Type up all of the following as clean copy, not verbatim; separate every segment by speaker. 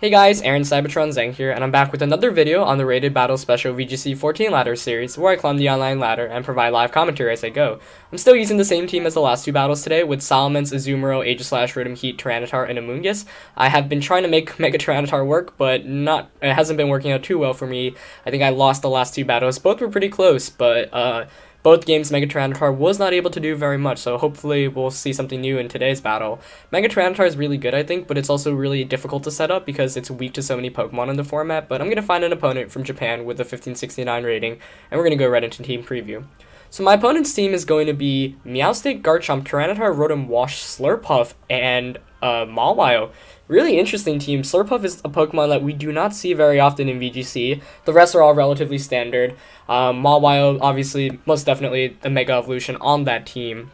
Speaker 1: Hey guys, Aaron Cybertron Zeng here, and I'm back with another video on the Rated Battle Special VGC 14 ladder series, where I climb the online ladder and provide live commentary as I go. I'm still using the same team as the last two battles today, with Salamence, Azumarill, Aegislash, Rotom Heat, Tyranitar, and Amoonguss. I have been trying to make Mega Tyranitar work, but it hasn't been working out too well for me. I think I lost the last two battles. Both were pretty close, but both games Mega Tyranitar was not able to do very much, so hopefully we'll see something new in today's battle. Mega Tyranitar is really good, I think, but it's also really difficult to set up because it's weak to so many Pokemon in the format, but I'm going to find an opponent from Japan with a 1569 rating, and we're going to go right into team preview. So my opponent's team is going to be Meowstic, Garchomp, Tyranitar, Rotom, Wash, Slurpuff, and Mawile. Really interesting team. Slurpuff is a Pokemon that we do not see very often in VGC. The rest are all relatively standard. Mawile, obviously, most definitely a Mega Evolution on that team.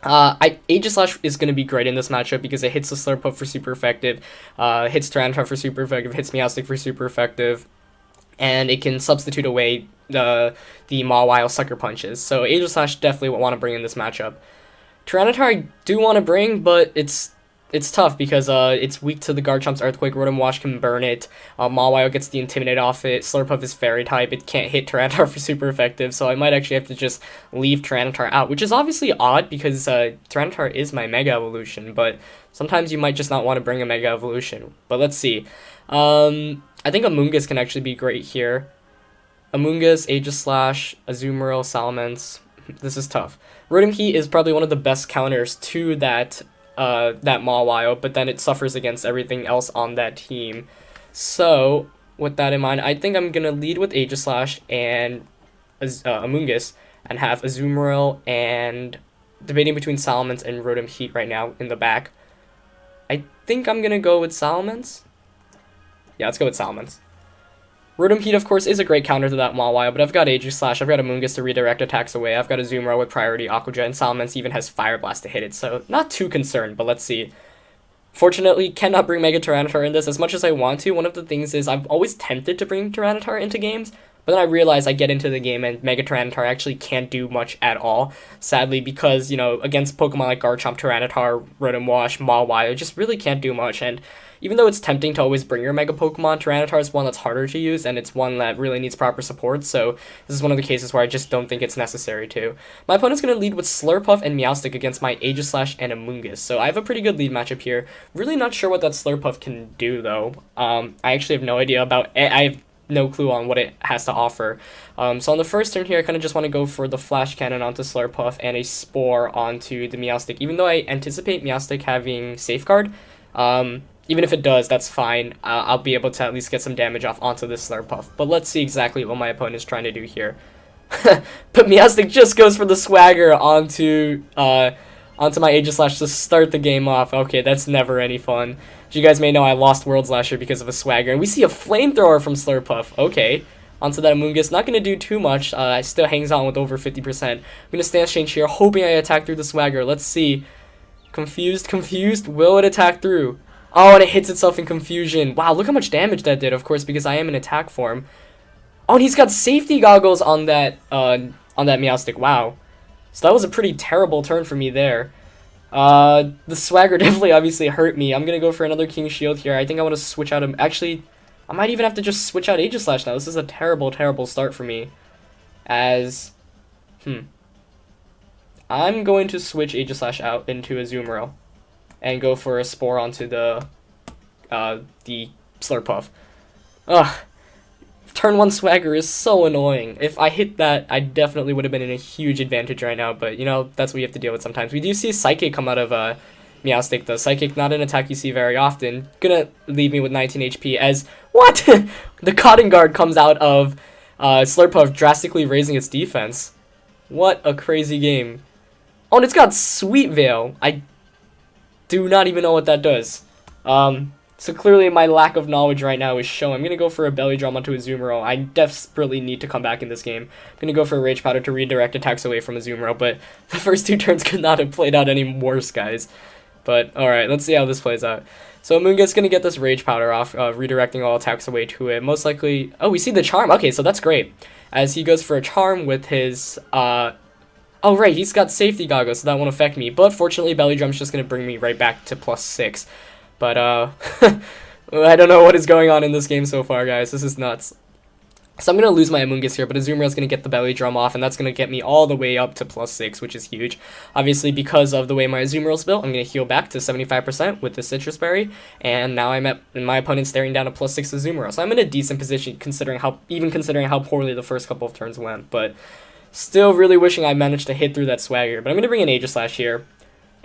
Speaker 1: Aegislash is going to be great in this matchup because it hits the Slurpuff for super effective, hits Tyranitar for super effective, hits Meowstic for super effective, and it can substitute away the Mawile Sucker Punches. So Aegislash definitely will want to bring in this matchup. Tyranitar I do want to bring, but it's tough because it's weak to the Garchomp's Earthquake. Rotom Wash can burn it. Mawile gets the Intimidate off it. Slurpuff is Fairy type. It can't hit Tyranitar for super effective, so I might actually have to just leave Tyranitar out, which is obviously odd because Tyranitar is my Mega Evolution, but sometimes you might just not want to bring a Mega Evolution. But let's see. I think Amoonguss can actually be great here. Amoonguss, Aegislash, Azumarill, Salamence. This is tough. Rotom Heat is probably one of the best counters to that Mawile, but then it suffers against everything else on that team. So, with that in mind, I think I'm going to lead with Aegislash and Amoonguss and have Azumarill and debating between Salamence and Rotom Heat right now in the back. I think I'm going to go with Salamence. Yeah, let's go with Salamence. Rotom Heat, of course, is a great counter to that Mawile, but I've got Aegislash, I've got Amoonguss to redirect attacks away, I've got Azumarill with priority Aqua Jet, and Salamence even has Fire Blast to hit it, so not too concerned, but let's see. Fortunately, cannot bring Mega Tyranitar in this as much as I want to. One of the things is I'm always tempted to bring Tyranitar into games, but then I realize I get into the game and Mega Tyranitar actually can't do much at all, sadly, because, you know, against Pokemon like Garchomp, Tyranitar, Rotom Wash, Mawile, just really can't do much, and even though it's tempting to always bring your Mega Pokemon, Tyranitar is one that's harder to use, and it's one that really needs proper support, so this is one of the cases where I just don't think it's necessary to. My opponent's going to lead with Slurpuff and Meowstic against my Aegislash and Amoonguss, so I have a pretty good lead matchup here. Really not sure what that Slurpuff can do, though. I actually have no idea about it. I have no clue on what it has to offer. So on the first turn here, I kind of just want to go for the Flash Cannon onto Slurpuff and a Spore onto the Meowstic, even though I anticipate Meowstic having Safeguard. Even if it does, that's fine. I'll be able to at least get some damage off onto this Slurpuff. But let's see exactly what my opponent is trying to do here. But Meowstic just goes for the Swagger onto my Aegislash to start the game off. Okay, that's never any fun. As you guys may know, I lost Worlds last year because of a Swagger. And we see a Flamethrower from Slurpuff. Okay. Onto that Amoonguss. Not going to do too much. It still hangs on with over 50%. I'm going to stance change here, hoping I attack through the Swagger. Let's see. Confused. Will it attack through? Oh, and it hits itself in confusion. Wow, look how much damage that did, of course, because I am in attack form. Oh, and he's got safety goggles on that Meowstic. Wow. So that was a pretty terrible turn for me there. The Swagger definitely obviously hurt me. I'm going to go for another King Shield here. I think I want to switch out him. Actually, I might even have to just switch out Aegislash now. This is a terrible, terrible start for me. I'm going to switch Aegislash out into Azumarill and go for a Spore onto the Slurpuff. Ugh. Turn 1 Swagger is so annoying. If I hit that, I definitely would have been in a huge advantage right now, but, you know, that's what you have to deal with sometimes. We do see Psychic come out of Meowstic, though. Psychic, not an attack you see very often. Gonna leave me with 19 HP as... What?! The Cotton Guard comes out of Slurpuff, drastically raising its defense. What a crazy game. Oh, and it's got Sweet Veil. I do not even know what that does. So clearly my lack of knowledge right now is shown. I'm going to go for a Belly Drum onto Azumarill. I desperately need to come back in this game. I'm going to go for a Rage Powder to redirect attacks away from Azumarill, but the first two turns could not have played out any worse, guys. But, alright, let's see how this plays out. So Amoonguss is going to get this Rage Powder off, redirecting all attacks away to it. Most likely... Oh, we see the Charm. Okay, so that's great. As he goes for a Charm with his... Oh, right, he's got safety goggles, so that won't affect me. But fortunately, Belly Drum's just going to bring me right back to +6. But, I don't know what is going on in this game so far, guys. This is nuts. So I'm going to lose my Amoonguss here, but Azumarill is going to get the belly drum off, and that's going to get me all the way up to +6, which is huge. Obviously, because of the way my Azumarill is built, I'm going to heal back to 75% with the Citrus Berry, and now I'm at my opponent staring down a +6 Azumarill. So I'm in a decent position considering how poorly the first couple of turns went, but still really wishing I managed to hit through that Swagger. But I'm going to bring an Aegislash here.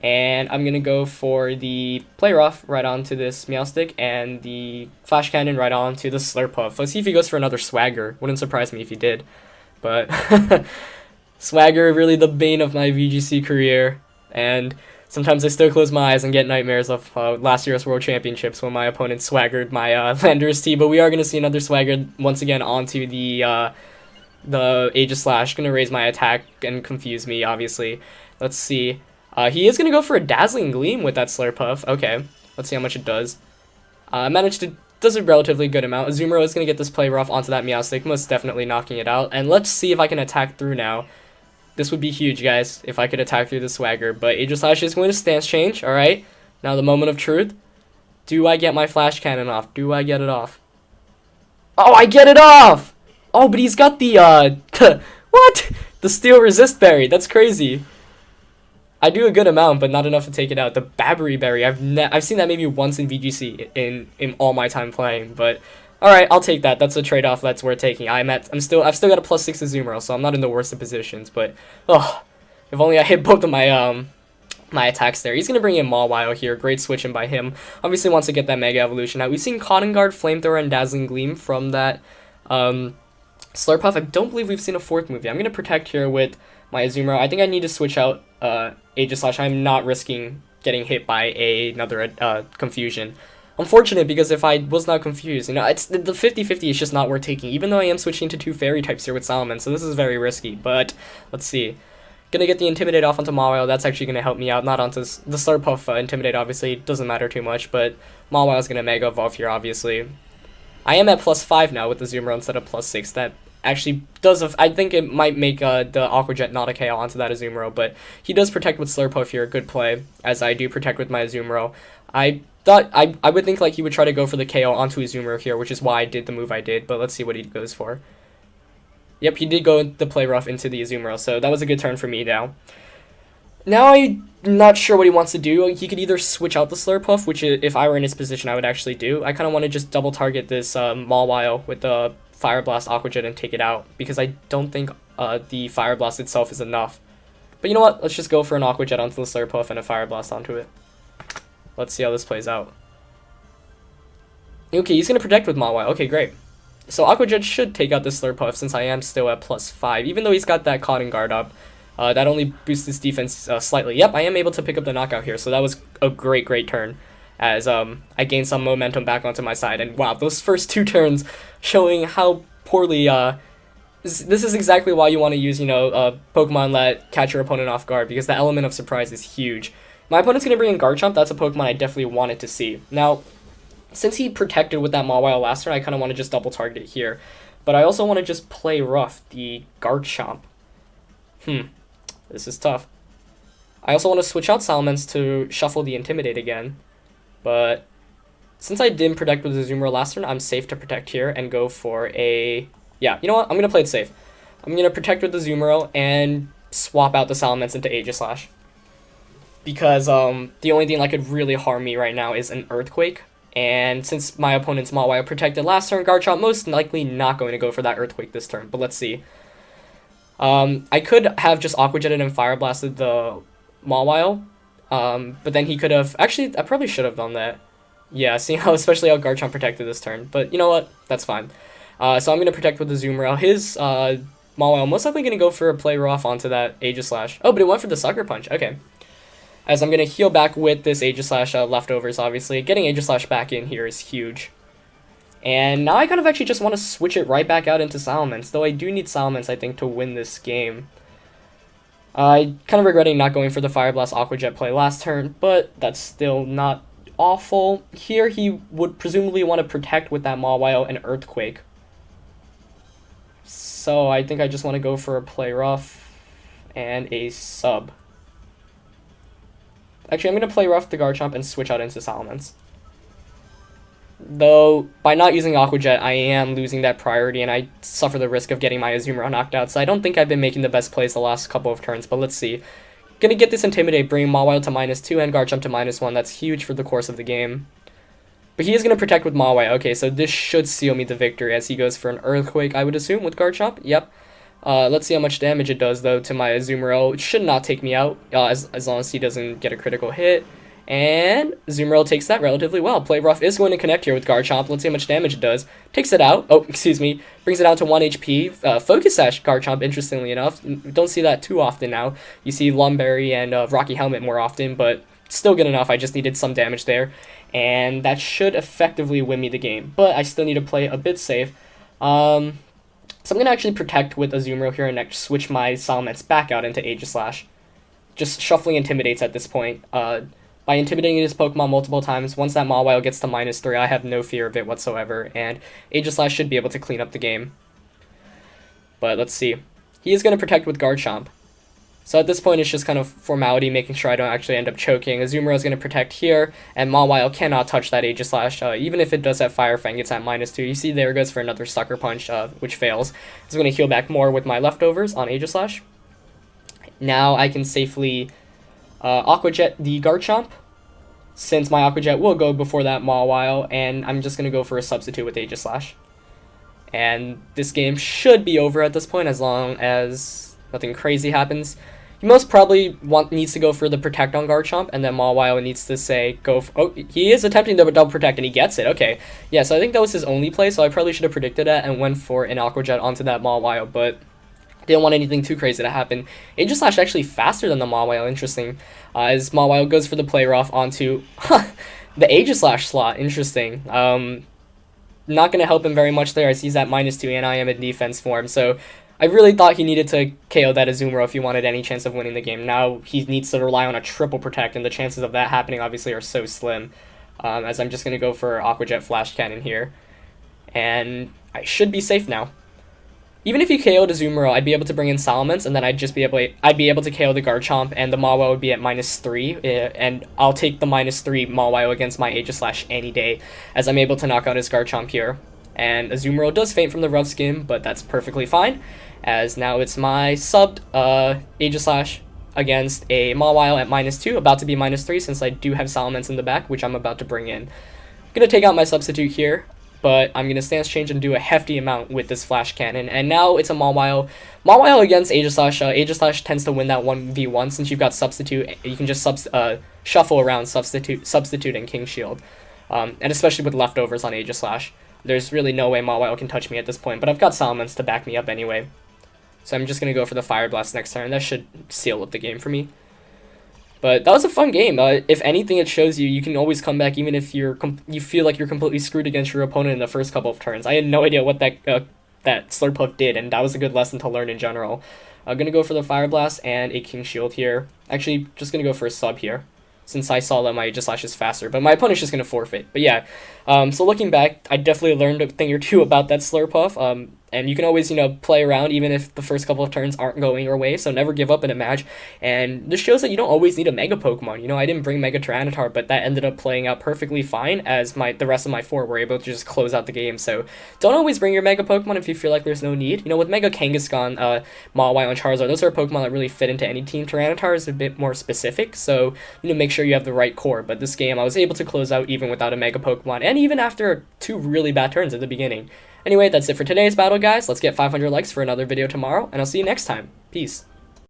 Speaker 1: And I'm going to go for the Play Rough right onto this Meowstic and the Flash Cannon right onto the Slurpuff. Let's see if he goes for another Swagger. Wouldn't surprise me if he did. But Swagger, really the bane of my VGC career. And sometimes I still close my eyes and get nightmares of last year's World Championships when my opponent swaggered my Landorus T. But we are going to see another Swagger once again onto the Aegislash. Going to raise my attack and confuse me, obviously. Let's see. He is going to go for a Dazzling Gleam with that Slurpuff. Okay, let's see how much it does. Does a relatively good amount. Azumarill is going to get this Play Rough onto that Meowstic, most definitely knocking it out. And let's see if I can attack through now. This would be huge, guys, if I could attack through the Swagger. But Aegislash is going to stance change, alright? Now the moment of truth. Do I get my Flash Cannon off? Do I get it off? Oh, I get it off! Oh, but he's got the, what? The Steel Resist Berry. That's crazy. I do a good amount, but not enough to take it out. The Babbery Berry, I've seen that maybe once in VGC in all my time playing, but alright, I'll take that. That's a trade-off that's worth taking. I've still got a +6 Azumarill, so I'm not in the worst of positions, but if only I hit both of my my attacks there. He's gonna bring in Mawile here. Great switching by him. Obviously wants to get that Mega Evolution out. We've seen Cotton Guard, Flamethrower, and Dazzling Gleam from that Slurpuff. I don't believe we've seen a fourth movie. I'm gonna protect here with my Azumarill. I think I need to switch out Aegislash. I'm not risking getting hit by another Confusion. Unfortunate, because if I was not confused, you know, it's the 50-50 is just not worth taking, even though I am switching to 2 Fairy types here with Solomon, so this is very risky. But let's see. Gonna get the Intimidate off onto Mawile. That's actually gonna help me out, not onto the Slurpuff. Intimidate obviously doesn't matter too much, but Mawile is gonna Mega Evolve here, obviously. I am at +5 now with the Azumarill instead of +6. That actually does, I think it might make the Aqua Jet not a KO onto that Azumarill, but he does protect with Slurpuff here, good play, as I do protect with my Azumarill. I thought, I would think like he would try to go for the KO onto Azumarill here, which is why I did the move I did, but let's see what he goes for. Yep, he did go the Play Rough into the Azumarill, so that was a good turn for me now. Now I'm not sure what he wants to do. He could either switch out the Slurpuff, which if I were in his position I would actually do. I kind of want to just double target this Mawile with the Fire Blast Aqua Jet and take it out, because I don't think the Fire Blast itself is enough. But you know what? Let's just go for an Aqua Jet onto the Slurpuff and a Fire Blast onto it. Let's see how this plays out. Okay, he's going to protect with Mawile. Okay, great. So Aqua Jet should take out this Slurpuff since I am still at +5, even though he's got that Cotton Guard up. That only boosts his defense slightly. Yep, I am able to pick up the knockout here, so that was a great turn, as I gained some momentum back onto my side. And wow, those first 2 turns showing how poorly, this is exactly why you want to use, you know, Pokemon that catch your opponent off guard, because the element of surprise is huge. My opponent's going to bring in Garchomp. That's a Pokemon I definitely wanted to see. Now, since he protected with that Mawile last turn, I kind of want to just double target it here. But I also want to just play rough the Garchomp. This is tough. I also want to switch out Salamence to shuffle the Intimidate again. But since I didn't protect with the Azumarill last turn, I'm safe to protect here and go for a... Yeah, you know what? I'm going to play it safe. I'm going to protect with the Azumarill and swap out the Salamence into Aegislash. Because the only thing that could really harm me right now is an Earthquake. And since my opponent's Mawile protected last turn, Garchomp most likely not going to go for that Earthquake this turn. But let's see. I could have just Aqua Jetted and Fire Blasted the Mawile. But then he could have... Actually, I probably should have done that. Yeah, seeing how, especially how Garchomp protected this turn. But you know what? That's fine. So I'm going to protect with the Azumarill. His Mawile most likely going to go for a Play Rough onto that Aegislash. Oh, but it went for the Sucker Punch. Okay. As I'm going to heal back with this Aegislash leftovers, obviously. Getting Aegislash back in here is huge. And now I kind of actually just want to switch it right back out into Salamence, though I do need Salamence, I think, to win this game. I kind of regretting not going for the Fire Blast Aqua Jet play last turn, but that's still not awful. Here he would presumably want to protect with that Mawile and Earthquake. So I think I just want to go for a Play Rough and a sub. Actually, I'm going to Play Rough the Garchomp and switch out into Salamence. Though, by not using Aqua Jet, I am losing that priority, and I suffer the risk of getting my Azumarill knocked out, so I don't think I've been making the best plays the last couple of turns, but let's see. Gonna get this Intimidate, bringing Mawile to -2 and Garchomp to -1. That's huge for the course of the game. But he is going to protect with Mawile. Okay, so this should seal me the victory as he goes for an Earthquake, I would assume, with Garchomp. Yep. Let's see how much damage it does, though, to my Azumarill. It should not take me out, as long as he doesn't get a critical hit. And Azumarill takes that relatively well. Play Rough is going to connect here with Garchomp. Let's see how much damage it does. Takes it out. Oh, excuse me. Brings it down to 1 HP. Focus Sash Garchomp, interestingly enough. Don't see that too often now. You see Lumberry and Rocky Helmet more often, but still good enough. I just needed some damage there. And that should effectively win me the game. But I still need to play a bit safe. So I'm going to actually protect with Azumarill here and next switch my Salamence back out into Aegislash. Just shuffling Intimidates at this point. By intimidating this Pokemon multiple times, once that Mawile gets to -3, I have no fear of it whatsoever, and Aegislash should be able to clean up the game. But let's see. He is going to protect with Garchomp. So at this point, it's just kind of formality, making sure I don't actually end up choking. Azumarill is going to protect here, and Mawile cannot touch that Aegislash. Even if it does have Fire Fang, it's at -2. You see there it goes for another Sucker Punch, which fails. I'm going to heal back more with my leftovers on Aegislash. Now I can safely Aqua Jet the Garchomp, since my Aqua Jet will go before that Mawile, and I'm just going to go for a substitute with Aegislash. And this game should be over at this point as long as nothing crazy happens. He most probably needs to go for the Protect on Garchomp, and then Mawile needs to say go for... Oh, he is attempting the double Protect, and he gets it. Okay. Yeah, so I think that was his only play, so I probably should have predicted that and went for an Aqua Jet onto that Mawile, but didn't want anything too crazy to happen. Aegislash actually faster than the Mawile, interesting. As Mawile goes for the Play Rough onto the Aegislash slot, interesting. Not going to help him very much there as he's at -2 and I am in defense form, so I really thought he needed to KO that Azumarill if he wanted any chance of winning the game. Now he needs to rely on a triple Protect, and the chances of that happening obviously are so slim, as I'm just going to go for Aqua Jet Flash Cannon here. And I should be safe now. Even if he KO'd Azumarill, I'd be able to bring in Salamence, and then I'd be able to KO the Garchomp, and the Mawile would be at -3, and I'll take the -3 Mawile against my Aegislash any day, as I'm able to knock out his Garchomp here. And Azumarill does faint from the rough skin, but that's perfectly fine, as now it's my subbed Aegislash against a Mawile at -2, about to be -3 since I do have Salamence in the back, which I'm about to bring in. I'm going to take out my substitute here, but I'm going to stance change and do a hefty amount with this Flash Cannon. And now it's a Mawile. Mawile against Aegislash. Aegislash tends to win that 1v1 since you've got Substitute. You can just shuffle around Substitute and King Shield. And especially with leftovers on Aegislash. There's really no way Mawile can touch me at this point, but I've got Salamence to back me up anyway. So I'm just going to go for the Fire Blast next turn. That should seal up the game for me. But that was a fun game. If anything, it shows you can always come back even if you feel like you're completely screwed against your opponent in the first couple of turns. I had no idea what that Slurpuff did, and that was a good lesson to learn in general. I'm going to go for the Fire Blast and a King Shield here. Actually, just going to go for a sub here, since I saw that my Aegislash is faster. But my opponent's just going to forfeit. But yeah, so looking back, I definitely learned a thing or two about that Slurpuff. And you can always, play around even if the first couple of turns aren't going your way, so never give up in a match. And this shows that you don't always need a Mega Pokemon. I didn't bring Mega Tyranitar, but that ended up playing out perfectly fine as the rest of my 4 were able to just close out the game. So don't always bring your Mega Pokemon if you feel like there's no need. With Mega Kangaskhan, Mawile, and Charizard, those are Pokemon that really fit into any team. Tyranitar is a bit more specific, so make sure you have the right core. But this game, I was able to close out even without a Mega Pokemon, and even after 2 really bad turns at the beginning. Anyway, that's it for today's battle, guys. Let's get 500 likes for another video tomorrow, and I'll see you next time. Peace.